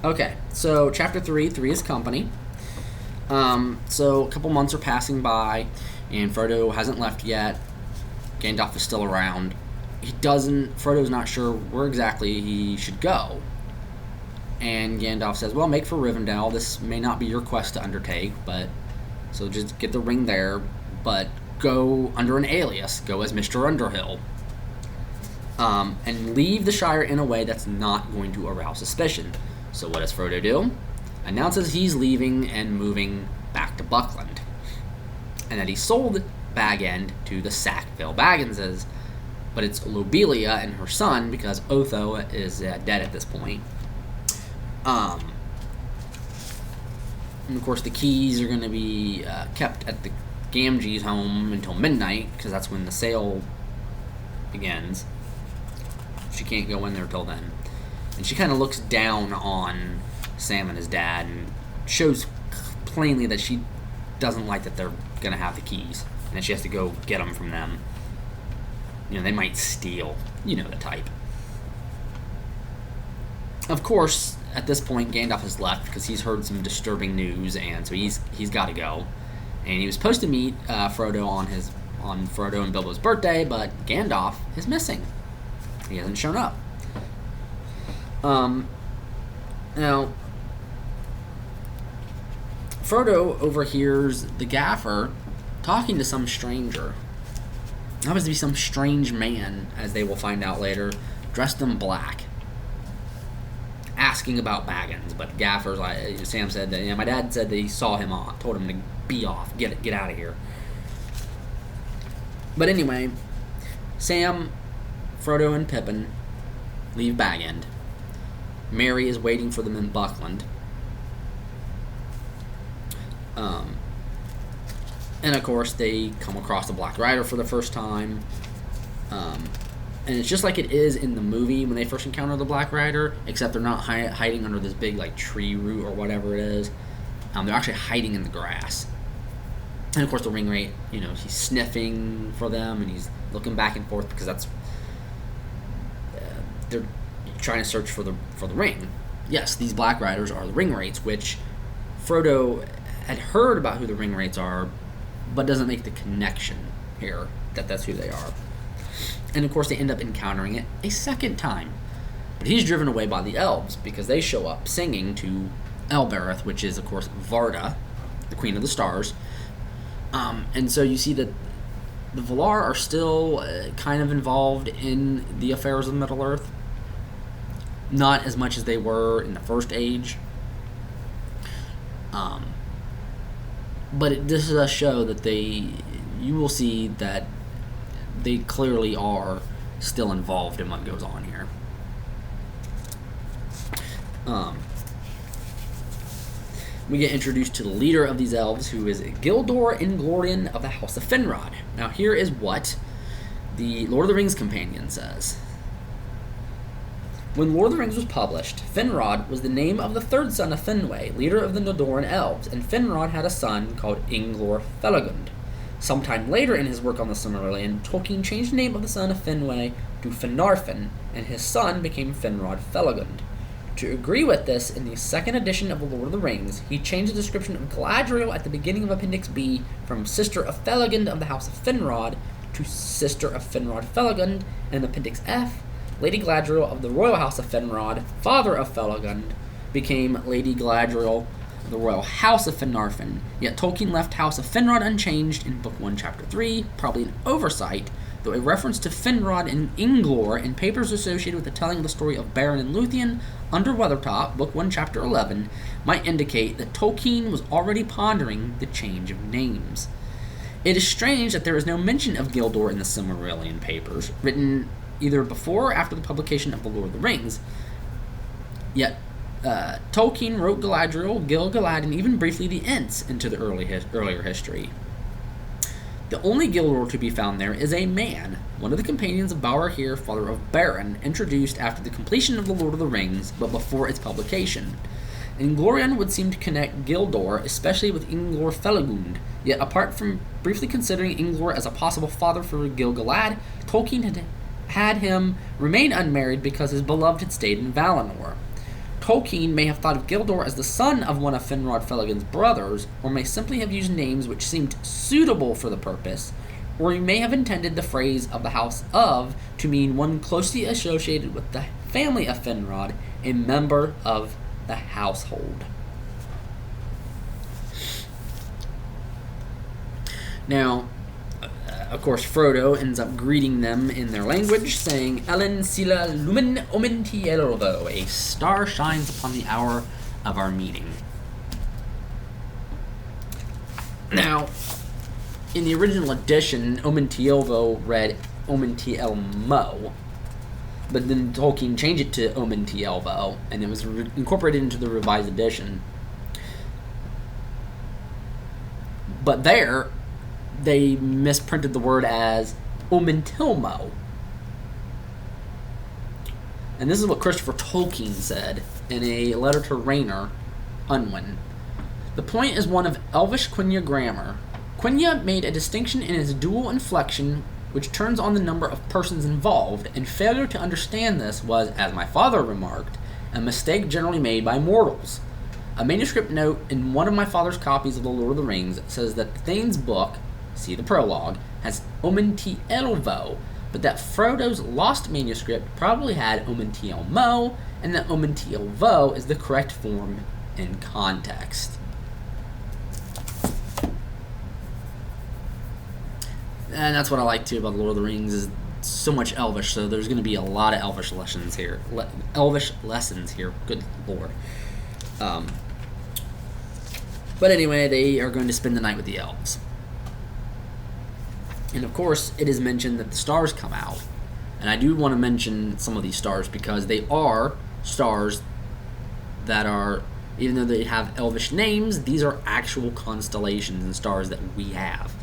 Okay, so chapter 3 is company. So a couple months are passing by, and Frodo hasn't left yet. Gandalf is still around. Frodo's not sure where exactly he should go. And Gandalf says, well, make for Rivendell. This may not be your quest to undertake, but so just get the ring there, but go under an alias. Go as Mr. Underhill. And leave the Shire in a way that's not going to arouse suspicion. So what does Frodo do? Announces he's leaving and moving back to Buckland. And that he sold Bag End to the Sackville Bagginses, but it's Lobelia and her son, because Otho is dead at this point. And of course the keys are going to be kept at the Gamgee's home until midnight, because that's when the sale begins. She can't go in there till then. And she kind of looks down on Sam and his dad and shows plainly that she doesn't like that they're going to have the keys. And that she has to go get them from them. You know, they might steal. You know the type. Of course, at this point, Gandalf has left because he's heard some disturbing news, and so he's got to go. And he was supposed to meet Frodo on Frodo and Bilbo's birthday, but Gandalf is missing. He hasn't shown up. Now, Frodo overhears the Gaffer talking to some stranger. Happens to be some strange man, as they will find out later, dressed in black, asking about Baggins. But Gaffer's like, Sam said that, my dad said that he saw him off, told him to be off, get out of here. But anyway, Sam, Frodo, and Pippin leave Bag End. Merry is waiting for them in Buckland. And of course, they come across the Black Rider for the first time. And it's just like it is in the movie when they first encounter the Black Rider, except they're not hiding under this big tree root or whatever it is. They're actually hiding in the grass. And of course, the Ringwraith, he's sniffing for them, and he's looking back and forth because that's they're trying to search for the ring. Yes, these Black Riders are the Ringwraiths, which Frodo had heard about who the Ringwraiths are, but doesn't make the connection here that that's who they are. And of course, they end up encountering it a second time. But he's driven away by the elves because they show up singing to Elbereth, which is, of course, Varda, the Queen of the Stars. And so you see that the Valar are still kind of involved in the affairs of Middle-earth. Not as much as they were in the First Age. But this does show that you will see that they clearly are still involved in what goes on here. We get introduced to the leader of these elves, who is Gildor Inglorian of the House of Finrod. Now, here is what the Lord of the Rings companion says. When Lord of the Rings was published, Finrod was the name of the third son of Finwë, leader of the Nodoran elves, and Finrod had a son called Inglor Felagund. Sometime later in his work on the Silmarillion, Tolkien changed the name of the son of Finwë to Finarfin, and his son became Finrod Felagund. To agree with this, in the second edition of The Lord of the Rings, he changed the description of Galadriel at the beginning of Appendix B from Sister of Felagund of the House of Finrod to Sister of Finrod Felagund, and in Appendix F, Lady Galadriel of the Royal House of Finrod, father of Felagund, became Lady Galadriel of the Royal House of Finarfin. Yet Tolkien left House of Finrod unchanged in Book 1, Chapter 3, probably an oversight, though a reference to Finrod and Inglor in papers associated with the telling of the story of Beren and Luthien under Weathertop, Book 1, Chapter 11, might indicate that Tolkien was already pondering the change of names. It is strange that there is no mention of Gildor in the Silmarillion papers, written either before or after the publication of The Lord of the Rings. Yet, Tolkien wrote Galadriel, Gil-galad, and even briefly the Ents into the earlier history. The only Gildor to be found there is a man, one of the companions of Bauerhir, father of Beren, introduced after the completion of The Lord of the Rings, but before its publication. Inglorian would seem to connect Gildor, especially with Inglor Felagund, yet apart from briefly considering Inglor as a possible father for Gil-galad, Tolkien had him remain unmarried because his beloved had stayed in Valinor. Tolkien may have thought of Gildor as the son of one of Finrod Felagund's brothers, or may simply have used names which seemed suitable for the purpose, or he may have intended the phrase of the House of to mean one closely associated with the family of Finrod, a member of the household. Now, of course, Frodo ends up greeting them in their language, saying, Ellen Sila Lumen Omenti Elvo, a star shines upon the hour of our meeting. Now, in the original edition, Omenti Elvo read Omenti Elmo, but then Tolkien changed it to Omenti Elvo, and it was incorporated into the revised edition. But there, they misprinted the word as Omentilmo. And this is what Christopher Tolkien said in a letter to Rayner Unwin. The point is one of Elvish Quenya grammar. Quenya made a distinction in its dual inflection which turns on the number of persons involved, and failure to understand this was, as my father remarked, a mistake generally made by mortals. A manuscript note in one of my father's copies of The Lord of the Rings says that Thane's book, see the prologue, has Omenti Elvo, but that Frodo's lost manuscript probably had Omenti Elmo, and that Omenti Elvo is the correct form in context. And that's what I like too about The Lord of the Rings, is so much Elvish, so there's going to be a lot of Elvish lessons here. Good Lord. But anyway, they are going to spend the night with the elves. And of course, it is mentioned that the stars come out. And I do want to mention some of these stars because they are stars that are, even though they have elvish names, these are actual constellations and stars that we have.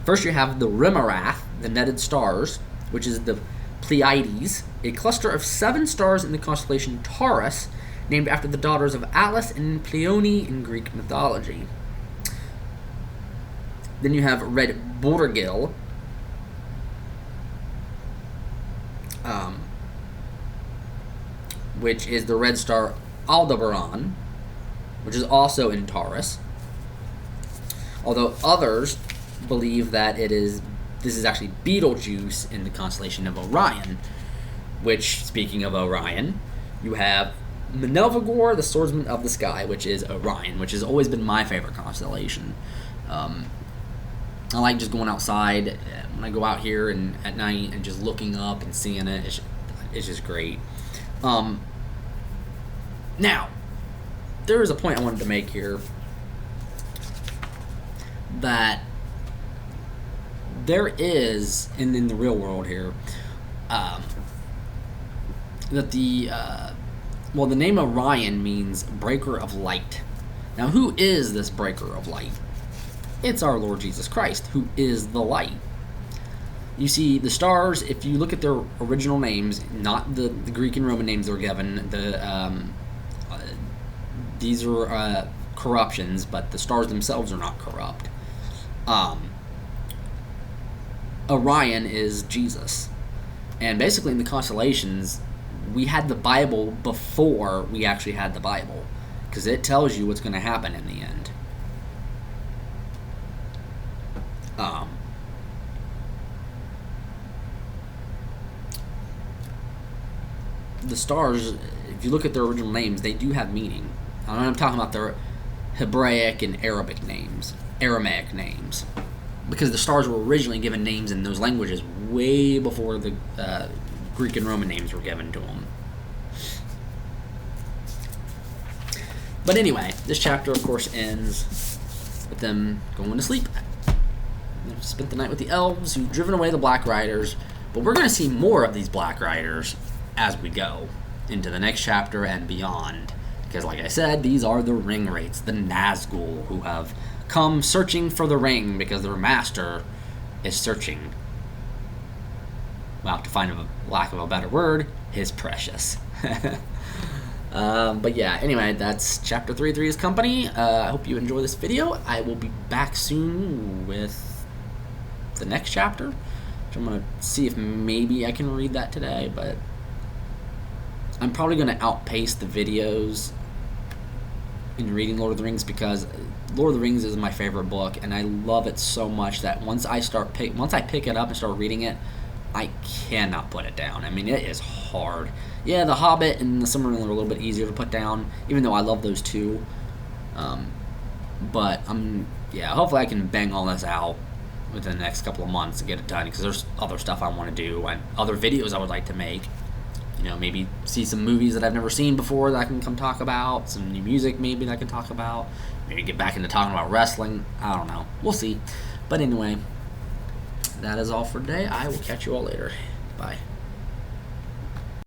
First, you have the Rimarath, the netted stars, which is the Pleiades, a cluster of 7 stars in the constellation Taurus, named after the daughters of Atlas and Pleione in Greek mythology. Then you have Red Borgil, which is the red star Aldebaran, which is also in Taurus. Although others believe that this is actually Betelgeuse in the constellation of Orion, which, speaking of Orion, you have Melvigor, the swordsman of the sky, which is Orion, which has always been my favorite constellation. I like just going outside when I go out here and at night and just looking up and seeing it. It's just great. Now, there is a point I wanted to make here, that there is, in the real world here, that the name Orion means breaker of light. Now, who is this breaker of light? It's our Lord Jesus Christ, who is the light. You see, the stars, if you look at their original names, not the Greek and Roman names they were given, these are corruptions, but the stars themselves are not corrupt. Orion is Jesus. And basically in the constellations, we had the Bible before we actually had the Bible, because it tells you what's going to happen in the end. The stars, if you look at their original names, they do have meaning. I'm talking about their Hebraic and Aramaic names, because the stars were originally given names in those languages way before the Greek and Roman names were given to them. But anyway, this chapter, of course, ends with them going to sleep. They've spent the night with the elves who've driven away the Black Riders, but we're going to see more of these Black Riders as we go into the next chapter and beyond. Because, like I said, these are the Ringwraiths, the Nazgul, who have come searching for the ring because their master is searching. Well, to find a lack of a better word, his precious. But yeah, anyway, that's Chapter 3, Three's Company. I hope you enjoy this video. I will be back soon with the next chapter, which I'm going to see if maybe I can read that today, but I'm probably going to outpace the videos in reading Lord of the Rings, because Lord of the Rings is my favorite book, and I love it so much that once I pick it up and start reading it, I cannot put it down. I mean, it is hard. Yeah, The Hobbit and The Silmarillion are a little bit easier to put down, even though I love those too. But hopefully I can bang all this out within the next couple of months to get it done, because there's other stuff I want to do and other videos I would like to make. Maybe see some movies that I've never seen before that I can come talk about, some new music maybe that I can talk about, maybe get back into talking about wrestling. I don't know. We'll see. But anyway, that is all for today. I will catch you all later. Bye.